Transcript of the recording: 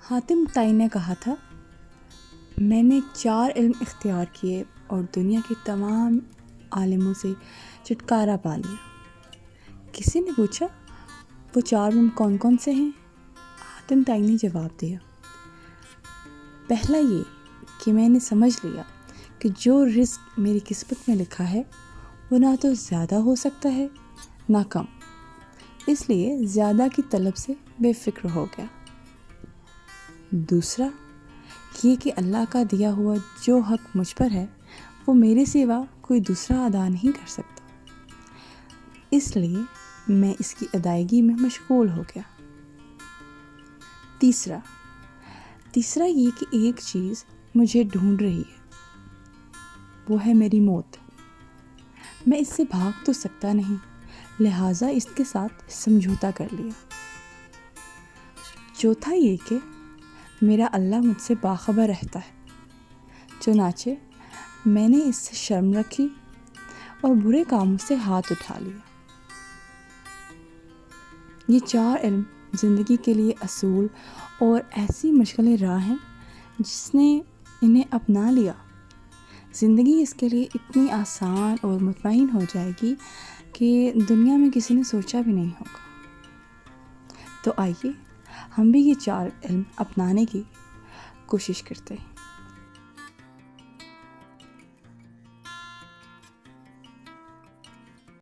حاتم طائی نے کہا تھا، میں نے 4 علم اختیار کیے اور دنیا کے تمام عالموں سے چھٹکارا پا لیا۔ کسی نے پوچھا وہ 4 علم کون کون سے ہیں؟ حاتم طائی نے جواب دیا، پہلا یہ کہ میں نے سمجھ لیا کہ جو رزق میری قسمت میں لکھا ہے وہ نہ تو زیادہ ہو سکتا ہے نہ کم، اس لیے زیادہ کی طلب سے بے فکر ہو گیا۔ دوسرا یہ کہ اللہ کا دیا ہوا جو حق مجھ پر ہے وہ میرے سوا کوئی دوسرا ادا نہیں کر سکتا، اس لیے میں اس کی ادائیگی میں مشغول ہو گیا۔ تیسرا یہ کہ ایک چیز مجھے ڈھونڈ رہی ہے، وہ ہے میری موت۔ میں اس سے بھاگ تو سکتا نہیں، لہٰذا اس کے ساتھ سمجھوتا کر لیا۔ چوتھا یہ کہ میرا اللہ مجھ سے باخبر رہتا ہے، چنانچہ میں نے اس سے شرم رکھی اور برے کاموں سے ہاتھ اٹھا لیا۔ یہ 4 علم زندگی کے لیے اصول اور ایسی مشغلِ راہ ہیں جس نے انہیں اپنا لیا، زندگی اس کے لیے اتنی آسان اور مطمئن ہو جائے گی کہ دنیا میں کسی نے سوچا بھی نہیں ہوگا۔ تو آئیے ہم بھی یہ 4 علم اپنانے کی کوشش کرتے ہیں۔